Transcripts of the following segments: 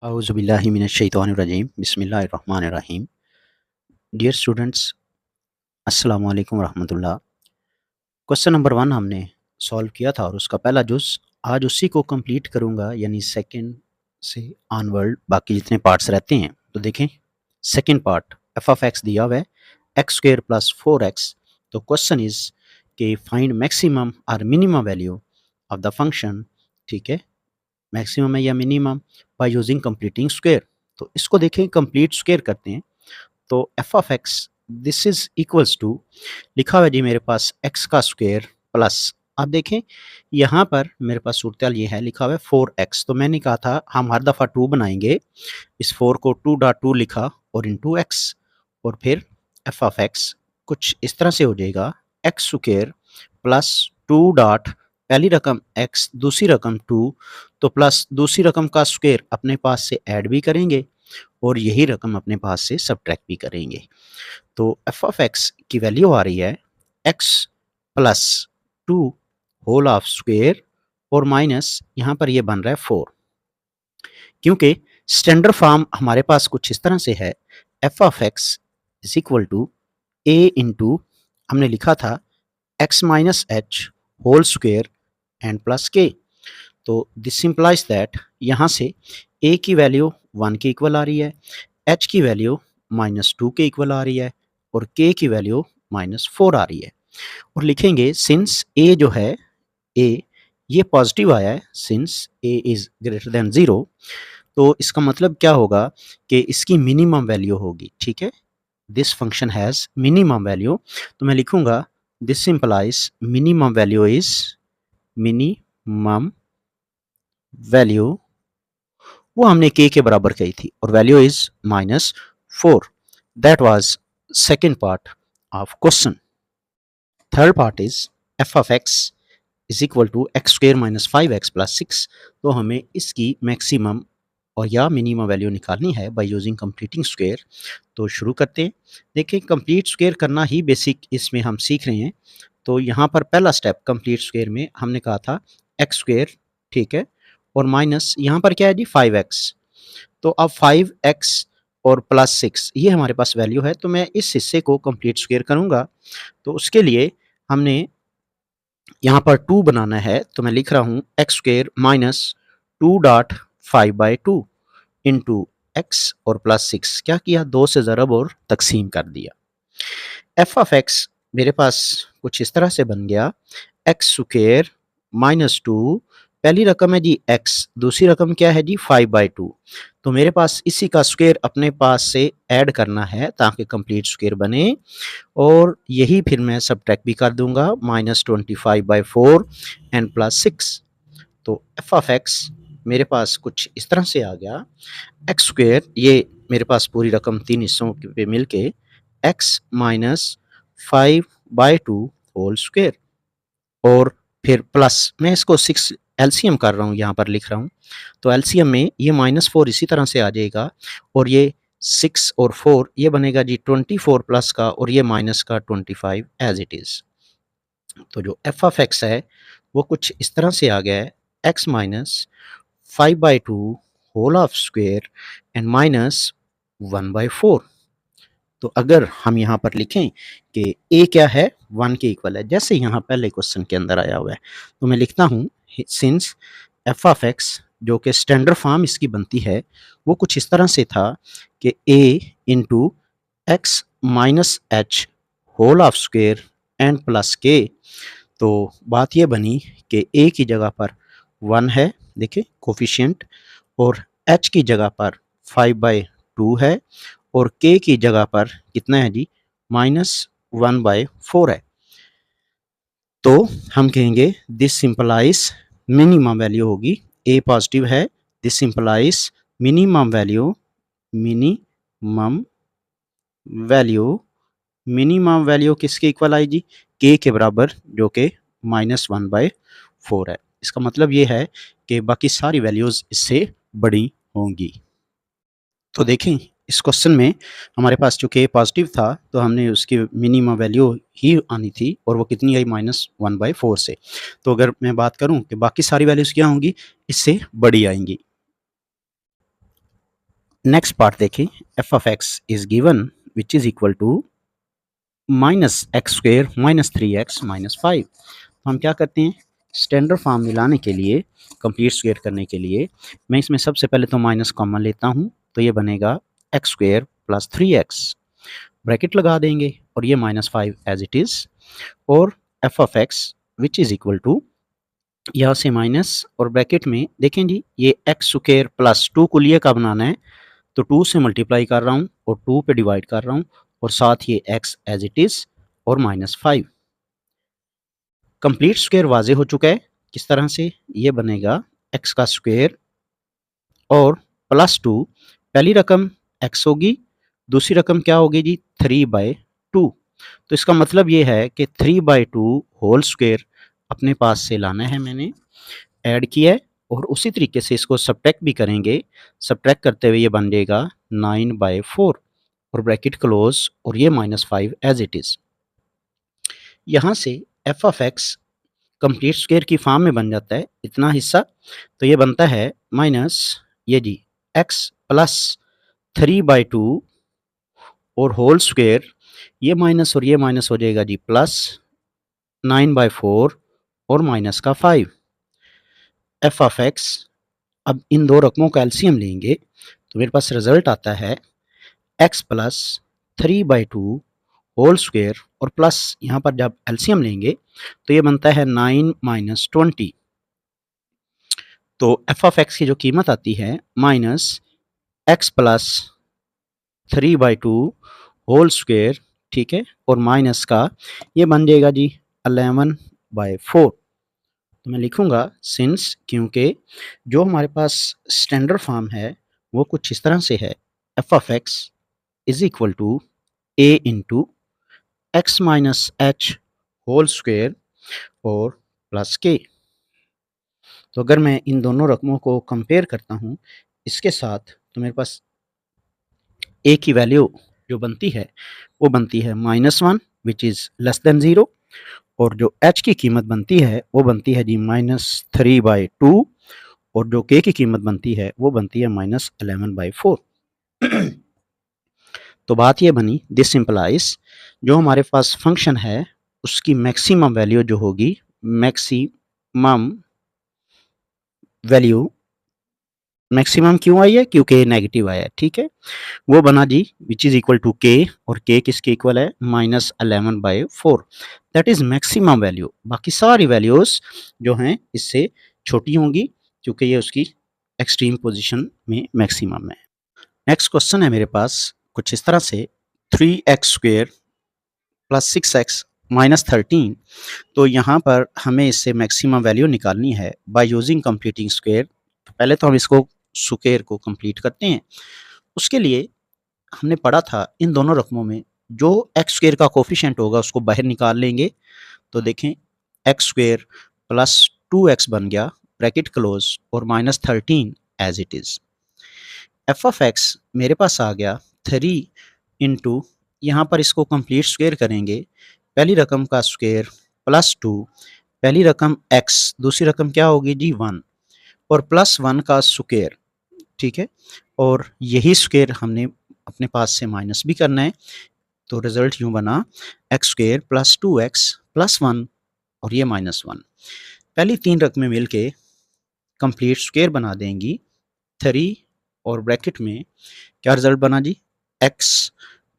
औज़ुबिल्लाहि मिनश्शैतानिर्रजीम बिस्मिल्लाहिर्रहमानिर्रहीम। Dear students, अस्सलामु अलैकुम रहमतुल्लाह। क्वेश्चन नंबर 1 हमने सॉल्व किया था और उसका पहला जुज़ आज उसी को कंप्लीट करूँगा, यानी सेकंड से ऑनवर्ड बाकी जितने पार्ट्स रहते हैं। तो देखें, second part f of x दिया हुआ है एक्स स्क्वायर प्लस 4x। तो क्वेश्चन इज़ कि फाइंड मैक्सिमम और minimum value of the function. ठीक है, मैक्सिमम है या minimum by using completing square. तो इसको देखें, कंप्लीट स्क्वायर करते हैं। तो f of x this is equals to, लिखा हुआ है जी मेरे पास एक्स का स्क्वायर प्लस, आप देखें यहाँ पर मेरे पास सूरत ये है, लिखा हुआ है 4x। तो मैंने कहा था हम हर दफ़ा 2 बनाएंगे, इस 4 को 2.2 लिखा और इंटू एक्स, और फिर एफ ऑफ एक्स कुछ इस तरह से हो जाएगा एक्स स्क्वायर प्लस 2 डॉट पहली रकम x दूसरी रकम 2, तो प्लस दूसरी रकम का स्क्वायर अपने पास से ऐड भी करेंगे और यही रकम अपने पास से सब्ट्रैक्ट भी करेंगे। तो एफ ऑफ एक्स की वैल्यू आ रही है x plus 2 whole of square और माइनस यहाँ पर ये बन रहा है 4, क्योंकि स्टैंडर्ड फॉर्म हमारे पास कुछ इस तरह से है, f of x is equal to a into, हमने लिखा था x minus h whole square and plus k. तो दिस इम्प्लाइज दैट यहाँ से a की वैल्यू 1 के इक्वल आ रही है, h की वैल्यू -2 के इक्वल आ रही है और k की वैल्यू -4 आ रही है। और लिखेंगे सिंस a जो है a ये पॉजिटिव आया है, since a is greater than 0, तो इसका मतलब क्या होगा कि इसकी मिनिमम वैल्यू होगी। ठीक है, this function has minimum value, तो मैं लिखूंगा this implies minimum value is minimum value, वो हमने k के बराबर कही थी, और value is -4। That was second part of question. Third part is f of x is equal to x square minus 5x plus 6। तो हमें इसकी मैक्सिमम और या मिनिमम वैल्यू निकालनी है बाय यूजिंग कंप्लीटिंग स्क्वायर। तो शुरू करते हैं। देखिए, कंप्लीट स्क्वायर करना ही बेसिक इसमें हम सीख रहे हैं। तो यहाँ पर पहला स्टेप कंप्लीट स्क्वायर में हमने कहा था एक्स स्क्वायर, ठीक है, और माइनस यहाँ पर क्या है जी 5x। तो अब 5x और प्लस 6 ये हमारे पास वैल्यू है, तो मैं इस हिस्से को कंप्लीट स्क्वायर करूँगा। तो उसके लिए हमने यहाँ पर 2 बनाना है, तो मैं लिख रहा हूँ x square minus 2.5/2 into x और प्लस 6 क्या किया, 2 से ज़रब और तकसीम कर दिया। एफ ऑफ एक्स मेरे पास कुछ इस तरह से बन गया, एक्स स्क्वायर -2, पहली रकम है जी x, दूसरी रकम क्या है जी 5/2। तो मेरे पास इसी का स्क्वायर अपने पास से ऐड करना है ताकि कंप्लीट स्क्वायर बने, और यही फिर मैं सब्ट्रैक्ट भी कर दूंगा -25/4 एंड प्लस 6। तो एफ ऑफ एक्स मेरे पास कुछ इस तरह से आ गया, एक्स स्क्वायर ये मेरे पास पूरी रकम 3 हिस्सों पे मिलके x -5/2 होल स्क्वायर, और फिर प्लस मैं इसको 6 एलसीएम कर रहा हूँ, यहाँ पर लिख रहा हूँ। तो एलसीएम में ये -4 इसी तरह से आ जाएगा, और ये 6 और 4 ये बनेगा जी 24 प्लस का, और ये माइनस का 25 एज इट इज़। तो जो एफ ऑफ एक्स है वो कुछ इस तरह से आ गया है, x -5/2 whole of square and -1/4। तो अगर हम यहाँ पर लिखें कि a क्या है 1 के इक्वल है, जैसे यहाँ पहले क्वेश्चन के अंदर आया हुआ है, तो मैं लिखता हूँ सिंस एफ ऑफ एक्स जो कि स्टैंडर्ड फॉर्म इसकी बनती है वो कुछ इस तरह से था कि a into x minus h whole of square and plus k. तो बात ये बनी कि a की जगह पर 1 है, देखिए कोफिशिएंट, और h की जगह पर 5/2 है, और k की जगह पर कितना है जी -1/4 है। तो हम कहेंगे दिस सिंपलाइज मिनिमम वैल्यू होगी, a पॉजिटिव है, this सिंपलाइज minimum value, minimum value, minimum value किसके इक्वल आई जी, k के बराबर, जो कि -1/4 है। इसका मतलब ये है कि बाकी सारी वैल्यूज़ इससे बड़ी होंगी। तो देखें, इस क्वेश्चन में हमारे पास चूँकि पॉजिटिव था तो हमने उसकी मिनिमम वैल्यू ही आनी थी, और वो कितनी आई -1/4 से। तो अगर मैं बात करूँ कि बाकी सारी वैल्यूज़ क्या होंगी, इससे बड़ी आएंगी। नेक्स्ट पार्ट देखें, f of x is given which is equal to minus x square minus 3x minus 5। तो हम क्या करते हैं, स्टैंडर्ड फॉर्म में लाने के लिए, कंप्लीट स्क्वेयर करने के लिए, मैं इसमें सबसे पहले तो माइनस कॉमन लेता हूँ, तो ये बनेगा x square plus 3x, bracket लगा देंगे और ये माइनस 5 एज इट इज़, और f of x which is equal to, यहाँ से माइनस और ब्रैकेट में देखें जी, ये एक्स स्क्वेयर प्लस 2 को लिए का बनाना है, तो 2 से मल्टीप्लाई कर रहा हूँ और 2 पे डिवाइड कर रहा हूँ, और साथ ये x एज इट इज़ और माइनस 5। कंप्लीट स्क्वायर वाजे हो चुका है, किस तरह से, ये बनेगा x का स्क्वायर और प्लस 2, पहली रकम x होगी, दूसरी रकम क्या होगी जी 3/2। तो इसका मतलब ये है कि 3/2 होल स्क्वायर अपने पास से लाना है, मैंने ऐड किया है, और उसी तरीके से इसको सब्ट्रैक्ट भी करेंगे, सब्ट्रैक्ट करते हुए ये बन जाएगा 9/4 और ब्रैकेट क्लोज, और ये माइनस 5 एज इट इज़। यहाँ से F of x complete square की फॉर्म में बन जाता है इतना हिस्सा, तो ये बनता है माइनस ये जी एक्स प्लस 3/2 और होल स्क्वायर, ये माइनस और ये माइनस हो जाएगा जी प्लस 9/4 और माइनस का 5। एफ ऑफ एक्स, अब इन दो रकमों का एलसीएम लेंगे तो मेरे पास रिजल्ट आता है एक्स प्लस 3/2 होल स्क्वायर, और प्लस यहाँ पर जब एलसीएम लेंगे तो ये बनता है 9 माइनस 20। तो एफ ऑफ एक्स की जो कीमत आती है minus x plus 3/2 whole square, ठीक है, और माइनस का ये बन जाएगा जी 11/4। तो मैं लिखूंगा सिंस, क्योंकि जो हमारे पास स्टैंडर्ड फॉर्म है वो कुछ इस तरह से है, f of x is equal to a into x minus h whole square और प्लस के। तो अगर मैं इन दोनों रकमों को कंपेयर करता हूँ इसके साथ, तो मेरे पास ए की वैल्यू जो बनती है वो बनती है -1 विच इज़ लेस देन 0, और जो एच की कीमत बनती है वो बनती है जी -3/2, और जो के की कीमत बनती है वो बनती है -11/4। तो बात ये बनी, दिस सिंपलाइज, जो हमारे पास फंक्शन है उसकी मैक्सिमम वैल्यू जो होगी, मैक्सिमम वैल्यू, मैक्सिमम क्यों आई है, क्योंकि नेगेटिव आया है, ठीक है, वो बना जी विच इज इक्वल टू के, और के किसके इक्वल है -11/4, दैट इज मैक्सिमम वैल्यू। बाकी सारी वैल्यूज जो हैं इससे छोटी होंगी क्योंकि ये उसकी एक्सट्रीम पोजीशन में मैक्सिमम है। नेक्स्ट क्वेश्चन है मेरे पास कुछ इस तरह से, 3x square plus 6x minus 13। तो यहाँ पर हमें इससे मैक्सिमम वैल्यू निकालनी है बाय यूजिंग कंप्लीटिंग स्क्वेयर। पहले तो हम इसको स्क्वेयर को कंप्लीट करते हैं, उसके लिए हमने पढ़ा था इन दोनों रकमों में जो एक्स स्क्वेयर का कोफिशिएंट होगा उसको बाहर निकाल लेंगे। तो देखें एक्स स्क्वेयर प्लस 2x बन गया, ब्रैकेट क्लोज, और -13 as it is. F of x मेरे पास आ गया 3 इंटू, यहाँ पर इसको कंप्लीट स्क्वेयर करेंगे, पहली रकम का स्क्वेयर प्लस 2, पहली रकम x, दूसरी रकम क्या होगी जी 1, और +1 का स्क्वेयर, ठीक है, और यही स्क्वेयर हमने अपने पास से माइनस भी करना है। तो रिजल्ट यूं बना x square plus 2x plus 1 और ये -1। पहली तीन रकमें मिलके कंप्लीट स्क्वेयर बना देंगी 3, और ब्रैकेट में क्या रिजल्ट बना जी x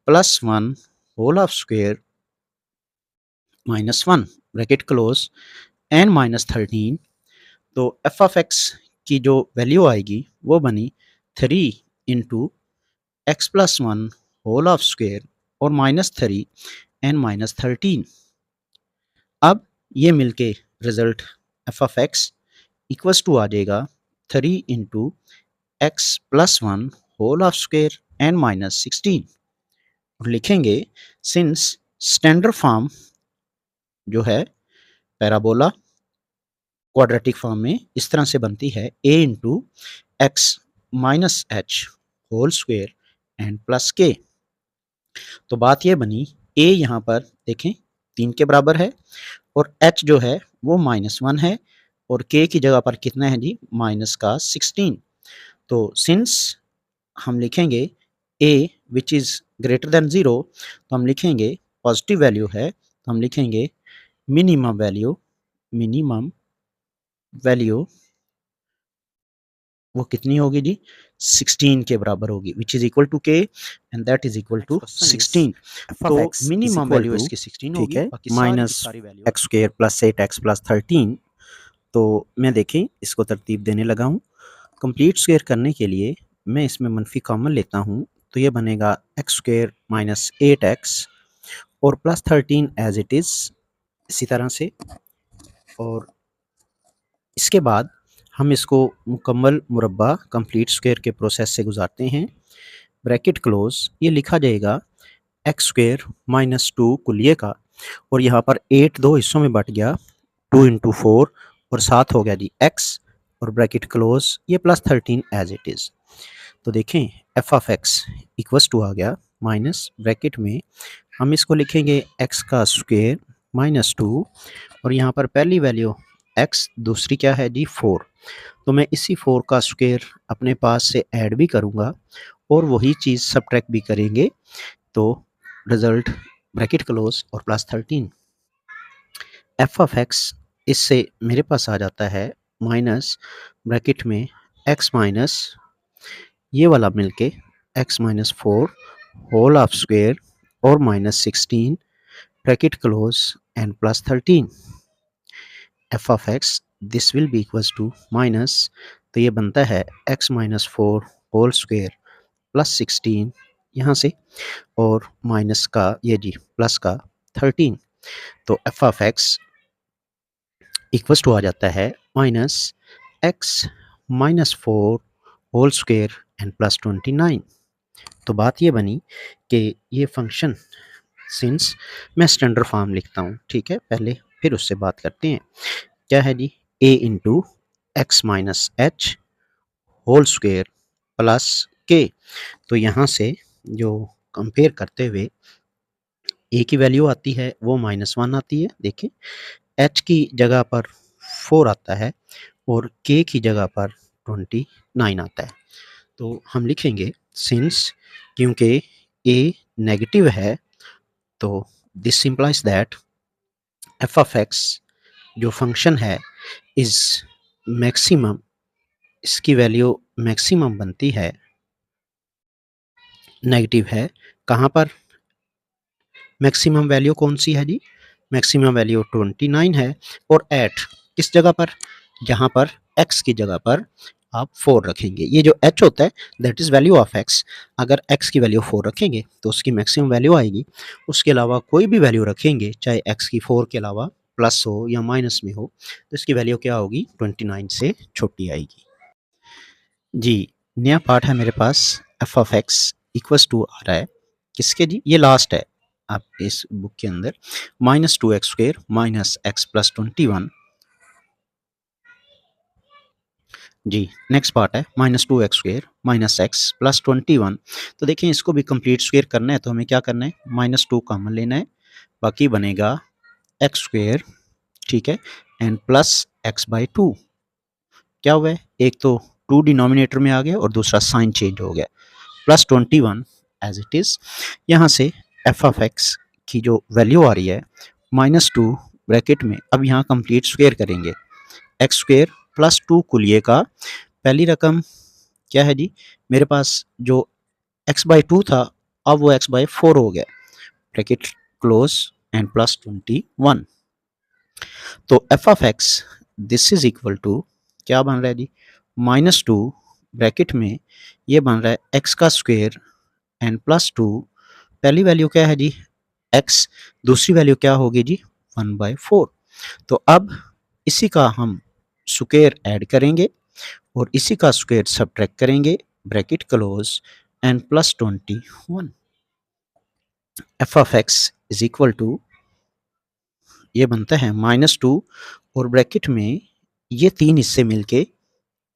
plus 1 whole of square -1 bracket close and -13। तो एफ ऑफ एक्स की जो वैल्यू आएगी वो बनी 3 into x plus 1 whole of square और -3 एंड -13। अब ये मिलके result f of x equals to आ जाएगा 3 into x plus 1 whole of square and -16, और लिखेंगे सिंस स्टैंडर्ड फॉर्म जो है पैराबोला क्वाड्रेटिक फॉर्म में इस तरह से बनती है a into x minus h whole square and plus k. तो बात ये बनी a यहाँ पर देखें 3 के बराबर है, और h जो है वो -1 है, और k की जगह पर कितना है जी -16। तो सिंस हम लिखेंगे a which is greater than 0, तो हम लिखेंगे पॉजिटिव वैल्यू है, तो हम लिखेंगे मिनिमम वैल्यू वो कितनी होगी जी, 16 के बराबर होगी, which is equal to k and that is equal to 16। तो मिनिमम वैल्यू इसकी 16 ठीक होगी, है, बाकी माइनस सारी value x square plus 8x plus 13। तो मैं देखें इसको तरतीब देने लगा हूँ। कंप्लीट स्क्वेयर करने के लिए मैं इसमें मनफी कॉमन लेता हूँ, तो ये बनेगा एक्स स्क्वेयर माइनस 8x और प्लस 13 एज इट इज़, इसी तरह से। और इसके बाद हम इसको मुकम्मल मुरब्बा कंप्लीट स्क्वेयर के प्रोसेस से गुजारते हैं। ब्रैकेट क्लोज, ये लिखा जाएगा एक्स स्क्वेयर माइनस 2 कुलिये का, और यहाँ पर 8 दो हिस्सों में बट गया, 2 इंटू 4 और 7 हो गया जी एक्स, और ब्रैकेट क्लोज, ये प्लस 13 एज इट इज़। तो देखें f of x equals to आ गया माइनस ब्रैकेट में हम इसको लिखेंगे एक्स का स्क्वेयर माइनस 2, और यहाँ पर पहली वैल्यू एक्स, दूसरी क्या है जी 4। तो मैं इसी 4 का स्क्वेयर अपने पास से ऐड भी करूँगा और वही चीज़ सब्ट्रैक्ट भी करेंगे, तो रिजल्ट ब्रैकेट क्लोज और प्लस 13। एफ ऑफ एक्स इससे मेरे पास आ जाता है माइनस ब्रैकेट में एक्स माइनस ये वाला मिलके x minus 4 whole of square और minus 16 bracket close and plus 13। F of x this will be equals to minus, तो ये बनता है x minus 4 whole square plus 16 यहाँ से, और माइनस का ये जी प्लस का 13। तो f of x equals to आ जाता है minus x minus 4 whole square and plus 29। तो बात ये बनी कि ये फंक्शन, सिंस मैं स्टैंडर्ड फॉर्म लिखता हूँ, ठीक है, पहले फिर उससे बात करते हैं। क्या है जी, a into x minus h whole square plus k. तो यहाँ से जो कंपेयर करते हुए a की वैल्यू आती है वो -1 आती है, देखिए h की जगह पर 4 आता है और k की जगह पर 29 आता है। तो हम लिखेंगे सिंस, क्योंकि a नेगेटिव है, तो this implies that F of x जो फंक्शन है इज़ मैक्सिमम, इसकी वैल्यू मैक्सिमम बनती है, नेगेटिव है, कहाँ पर मैक्सिमम वैल्यू कौन सी है जी, मैक्सिमम वैल्यू 29 है, और एट किस जगह पर, जहाँ पर x की जगह पर आप 4 रखेंगे। ये जो h होता है that is value of x, अगर x की वैल्यू 4 रखेंगे तो उसकी मैक्सिमम वैल्यू आएगी, उसके अलावा कोई भी वैल्यू रखेंगे चाहे x की 4 के अलावा प्लस हो या माइनस में हो, तो इसकी वैल्यू क्या होगी, 29 से छोटी आएगी। जी, नया पार्ट है मेरे पास, f of x equals to आ रहा है किसके जी, ये लास्ट है आप इस बुक के अंदर, minus 2x square minus x plus 21। जी, नेक्स्ट पार्ट है -2x square minus x plus 21। तो देखिए इसको भी कंप्लीट स्क्वेयर करना है, तो हमें क्या करना है, -2 कॉमन लेना है, बाकी बनेगा एक्स स्क्वेयर, ठीक है, एंड प्लस एक्स बाई 2। क्या हुआ है, एक तो 2 डिनोमिनेटर में आ गया और दूसरा साइन चेंज हो गया, प्लस 21 एज इट इज़। यहाँ से एफ ऑफ एक्स की जो वैल्यू आ रही है -2 ब्रैकेट में, अब यहाँ कंप्लीट स्क्वेयर करेंगे, एक्स स्क्वेयर प्लस 2 कुलिये का, पहली रकम क्या है जी, मेरे पास जो x बाई 2 था अब वो x बाई 4 हो गया, ब्रैकेट क्लोज एंड प्लस 21। तो f of x this is equal to क्या बन रहा है जी, -2 ब्रैकेट में ये बन रहा है x का स्क्वेयर एंड प्लस 2, पहली वैल्यू क्या है जी x, दूसरी वैल्यू क्या होगी जी 1/4। तो अब इसी का हम स्क्वेयर ऐड करेंगे और इसी का स्क्वेयर सब्ट्रैक्ट करेंगे, bracket close and plus 21। F of x is equal to ये बनता है -2 और ब्रैकेट में ये तीन हिस्से मिलके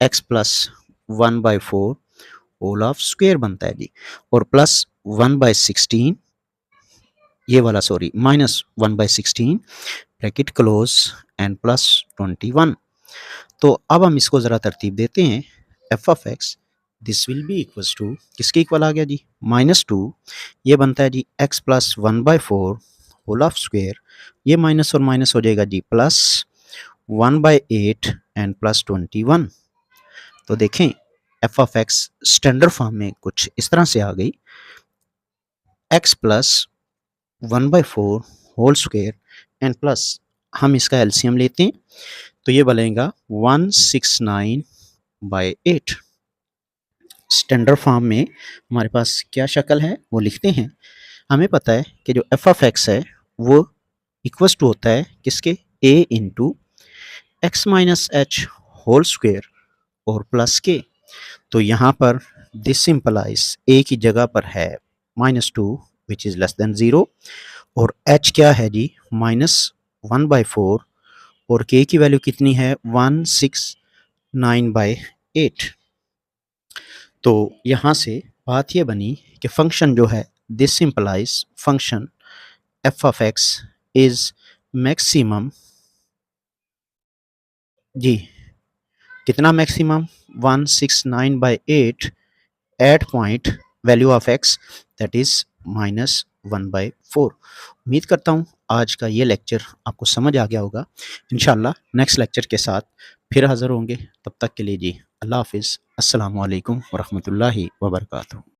x plus 1/4 whole of square बनता है जी, और प्लस 1/16 ये वाला sorry -1/16 bracket close and plus 21। तो अब हम इसको ज़रा तरतीब देते हैं, f of x this will be equals to किसके इक्वल आ गया जी -2 ये बनता है जी x plus 1/4 whole of square ये माइनस और माइनस हो जाएगा जी प्लस 1/8 एंड प्लस 21 तो देखें f of x standard form में कुछ इस तरह से आ गई x plus 1/4 whole square and plus हम इसका एलसीएम लेते हैं तो ये बनेगा 169/8 स्टैंडर्ड फॉर्म में हमारे पास क्या शक्ल है वो लिखते हैं हमें पता है कि जो एफ ऑफ एक्स है वो इक्वल्स टू होता है किसके a into x minus h whole square और प्लस के तो यहाँ पर दिस सिंपलाइज a की जगह पर है -2 विच इज़ लेस देन 0 और h क्या है जी -1/4 और k की वैल्यू कितनी है 169/8 तो यहाँ से बात ये बनी कि फंक्शन जो है this simplify function f of x is maximum जी कितना maximum 169/8 at point value of x that is -1/4 उम्मीद करता हूँ आज का ये लेक्चर आपको समझ आ गया होगा इंशाल्लाह नेक्स्ट लेक्चर के साथ फिर हाज़िर होंगे तब तक के लिए जी अल्लाह हाफिज़ अस्सलामु अलैकुम वरहमतुल्लाहि वबरकातुहू